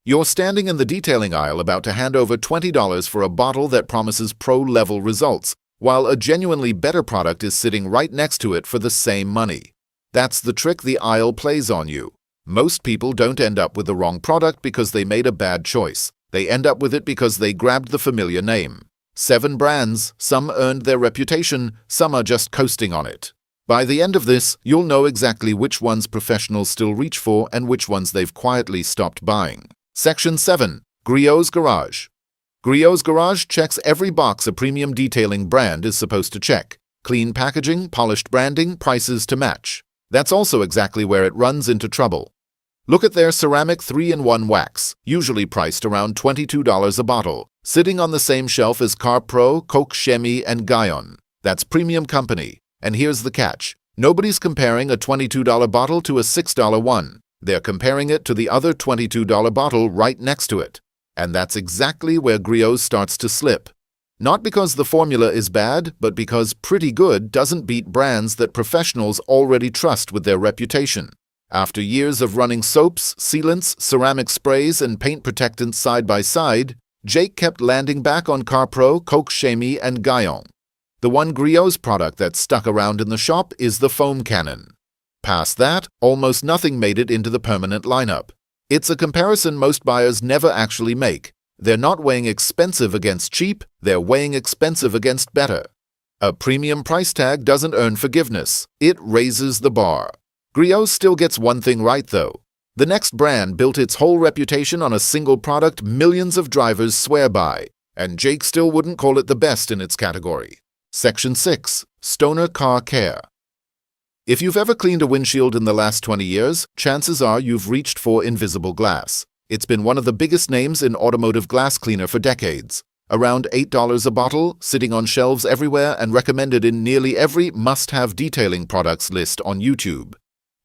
You're standing in the detailing aisle about to hand over $20 for a bottle that promises pro-level results, while a genuinely better product is sitting right next to it for the same money. That's the trick the aisle plays on you. Most people don't end up with the wrong product because they made a bad choice. They end up with it because they grabbed the familiar name. 7 brands, some earned their reputation, some are just coasting on it. By the end of this, you'll know exactly which ones professionals still reach for and which ones they've quietly stopped buying. Section 7. Griot's Garage. Griot's Garage checks every box a premium detailing brand is supposed to check. Clean packaging, polished branding, prices to match. That's also exactly where it runs into trouble. Look at their ceramic 3-in-1 wax, usually priced around $22 a bottle, sitting on the same shelf as CarPro, Coke Chemie, and Griot. That's premium company. And here's the catch. Nobody's comparing a $22 bottle to a $6 one. They're comparing it to the other $22 bottle right next to it. And that's exactly where Griot starts to slip. Not because the formula is bad, but because pretty good doesn't beat brands that professionals already trust with their reputation. After years of running soaps, sealants, ceramic sprays, and paint protectants side by side, Jake kept landing back on CarPro, Coke Chemie, and Griot. The one Griot's product that stuck around in the shop is the foam cannon. Past that, almost nothing made it into the permanent lineup. It's a comparison most buyers never actually make. They're not weighing expensive against cheap, they're weighing expensive against better. A premium price tag doesn't earn forgiveness, it raises the bar. Griot still gets one thing right though. The next brand built its whole reputation on a single product millions of drivers swear by, and Jake still wouldn't call it the best in its category. Section 6. Stoner Car Care. If you've ever cleaned a windshield in the last 20 years, chances are you've reached for Invisible Glass. It's been one of the biggest names in automotive glass cleaner for decades. Around $8 a bottle, sitting on shelves everywhere and recommended in nearly every must-have detailing products list on YouTube.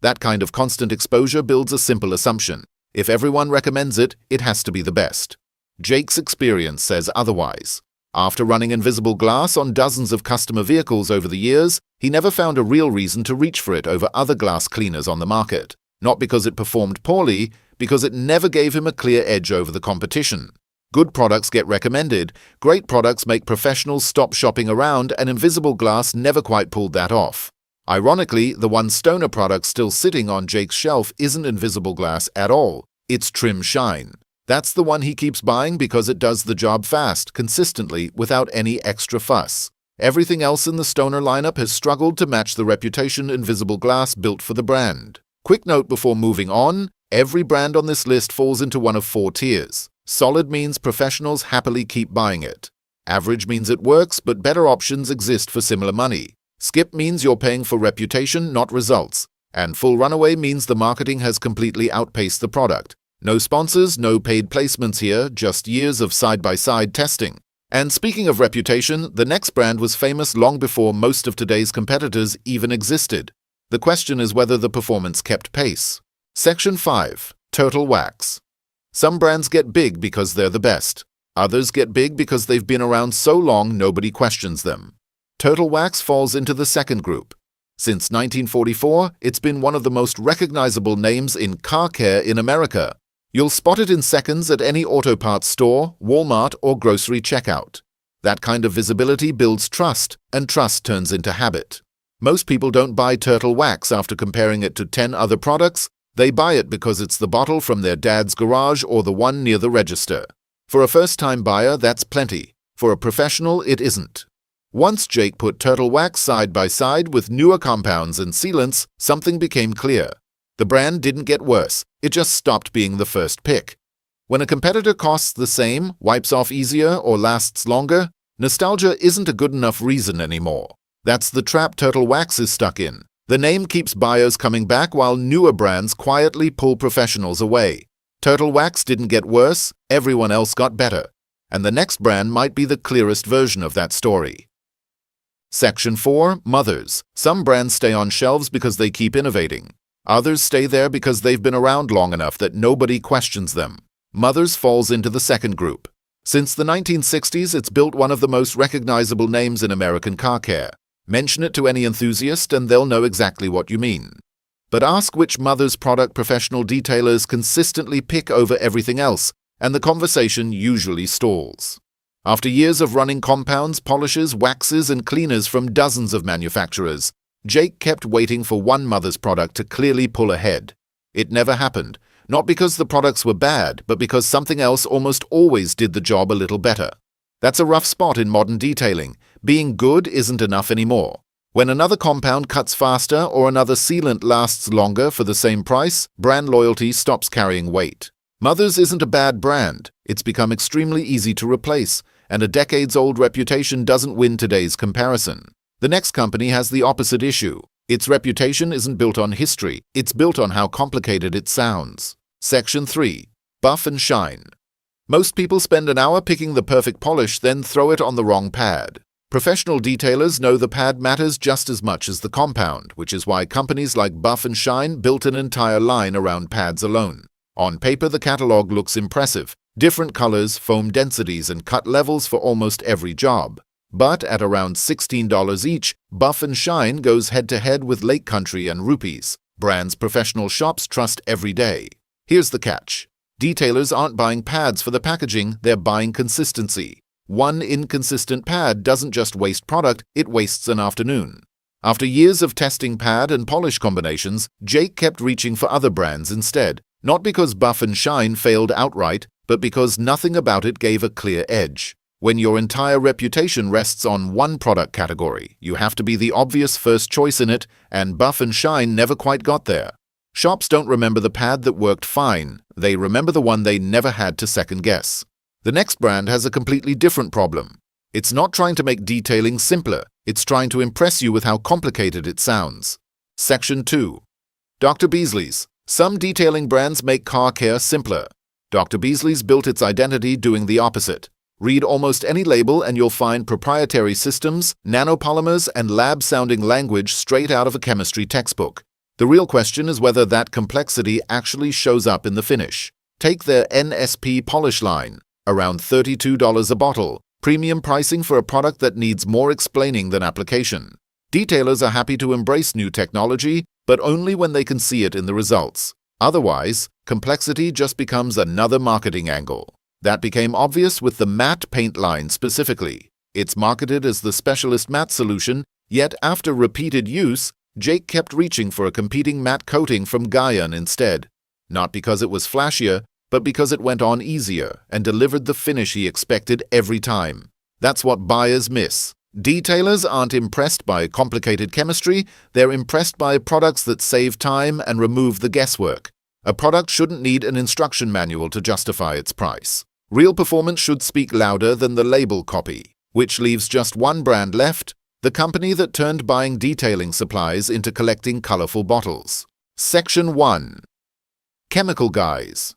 That kind of constant exposure builds a simple assumption. If everyone recommends it, it has to be the best. Jake's experience says otherwise. After running Invisible Glass on dozens of customer vehicles over the years, he never found a real reason to reach for it over other glass cleaners on the market. Not because it performed poorly, because it never gave him a clear edge over the competition. Good products get recommended, great products make professionals stop shopping around, and Invisible Glass never quite pulled that off. Ironically, the one stoner product still sitting on Jake's shelf isn't Invisible Glass at all. It's Trim Shine. That's the one he keeps buying because it does the job fast, consistently, without any extra fuss. Everything else in the stoner lineup has struggled to match the reputation Invisible Glass built for the brand. Quick note before moving on, every brand on this list falls into one of 4 tiers. Solid means professionals happily keep buying it. Average means it works, but better options exist for similar money. Skip means you're paying for reputation, not results. And full runaway means the marketing has completely outpaced the product. No sponsors, no paid placements here, just years of side-by-side testing. And speaking of reputation, the next brand was famous long before most of today's competitors even existed. The question is whether the performance kept pace. Section 5. Total Wax. Some brands get big because they're the best. Others get big because they've been around so long nobody questions them. Total Wax falls into the second group. Since 1944, it's been one of the most recognizable names in car care in America. You'll spot it in seconds at any auto parts store, Walmart, or grocery checkout. That kind of visibility builds trust, and trust turns into habit. Most people don't buy Total Wax after comparing it to 10 other products. They buy it because it's the bottle from their dad's garage or the one near the register. For a first-time buyer, that's plenty. For a professional, it isn't. Once Jake put Total Wax side by side with newer compounds and sealants, something became clear. The brand didn't get worse, it just stopped being the first pick. When a competitor costs the same, wipes off easier, or lasts longer, nostalgia isn't a good enough reason anymore. That's the trap Total Wax is stuck in. The name keeps buyers coming back while newer brands quietly pull professionals away. Total Wax didn't get worse, everyone else got better. And the next brand might be the clearest version of that story. Section 4. Mothers. Some brands stay on shelves because they keep innovating. Others stay there because they've been around long enough that nobody questions them. Mothers falls into the second group. Since the 1960s, it's built one of the most recognizable names in American car care. Mention it to any enthusiast and they'll know exactly what you mean. But ask which mother's product professional detailers consistently pick over everything else, and the conversation usually stalls. After years of running compounds, polishes, waxes, and cleaners from dozens of manufacturers, Jake kept waiting for one mother's product to clearly pull ahead. It never happened, not because the products were bad, but because something else almost always did the job a little better. That's a rough spot in modern detailing. Being good isn't enough anymore. When another compound cuts faster or another sealant lasts longer for the same price, brand loyalty stops carrying weight. Mother's isn't a bad brand. It's become extremely easy to replace, and a decades-old reputation doesn't win today's comparison. The next company has the opposite issue. Its reputation isn't built on history, it's built on how complicated it sounds. Section 3. Buff and shine. Most people spend an hour picking the perfect polish, then throw it on the wrong pad. Professional detailers know the pad matters just as much as the compound, which is why companies like Buff and Shine built an entire line around pads alone. On paper, the catalog looks impressive. Different colors, foam densities, and cut levels for almost every job. But at around $16 each, Buff and Shine goes head-to-head with Lake Country and Rupees, brands professional shops trust every day. Here's the catch. Detailers aren't buying pads for the packaging, they're buying consistency. One inconsistent pad doesn't just waste product, it wastes an afternoon. After years of testing pad and polish combinations, Jake kept reaching for other brands instead, not because Buff and Shine failed outright, but because nothing about it gave a clear edge. When your entire reputation rests on one product category, you have to be the obvious first choice in it, and Buff and Shine never quite got there. Shops don't remember the pad that worked fine, they remember the one they never had to second guess. The next brand has a completely different problem. It's not trying to make detailing simpler, it's trying to impress you with how complicated it sounds. Section 2. Dr. Beasley's. Some detailing brands make car care simpler. Dr. Beasley's built its identity doing the opposite. Read almost any label and you'll find proprietary systems, nanopolymers, and lab-sounding language straight out of a chemistry textbook. The real question is whether that complexity actually shows up in the finish. Take their NSP polish line, around $32 a bottle, premium pricing for a product that needs more explaining than application. Detailers are happy to embrace new technology, but only when they can see it in the results. Otherwise, complexity just becomes another marketing angle. That became obvious with the matte paint line specifically. It's marketed as the specialist matte solution, yet after repeated use, Jake kept reaching for a competing matte coating from Griot instead. Not because it was flashier, but because it went on easier and delivered the finish he expected every time. That's what buyers miss. Detailers aren't impressed by complicated chemistry, they're impressed by products that save time and remove the guesswork. A product shouldn't need an instruction manual to justify its price. Real performance should speak louder than the label copy, which leaves just one brand left, the company that turned buying detailing supplies into collecting colorful bottles. Section 1. Chemical Guys.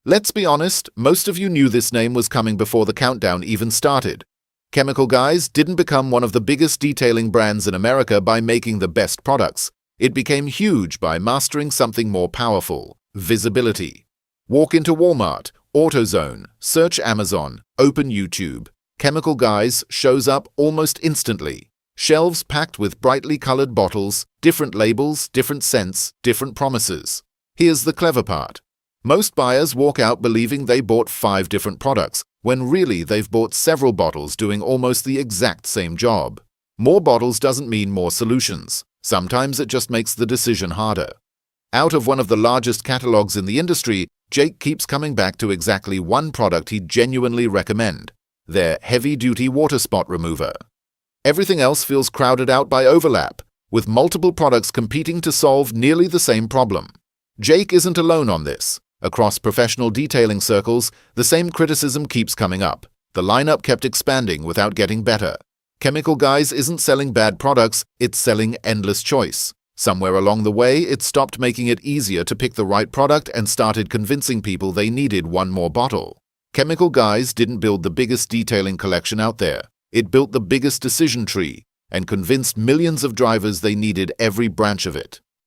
Let's be honest, most of you knew this name was coming before the countdown even started. Chemical Guys didn't become one of the biggest detailing brands in America by making the best products. It became huge by mastering something more powerful: visibility. Walk into Walmart, AutoZone, search Amazon, open YouTube. Chemical Guys shows up almost instantly. Shelves packed with brightly colored bottles, different labels, different scents, different promises. Here's the clever part. Most buyers walk out believing they bought 5 different products, when really they've bought several bottles doing almost the exact same job. More bottles doesn't mean more solutions. Sometimes it just makes the decision harder. Out of one of the largest catalogs in the industry, Jake keeps coming back to exactly one product he'd genuinely recommend: their heavy-duty water spot remover. Everything else feels crowded out by overlap, with multiple products competing to solve nearly the same problem. Jake isn't alone on this. Across professional detailing circles, the same criticism keeps coming up. The lineup kept expanding without getting better. Chemical Guys isn't selling bad products, it's selling endless choice. Somewhere along the way, it stopped making it easier to pick the right product and started convincing people they needed one more bottle. Chemical Guys didn't build the biggest detailing collection out there. It built the biggest decision tree and convinced millions of drivers they needed every branch of it.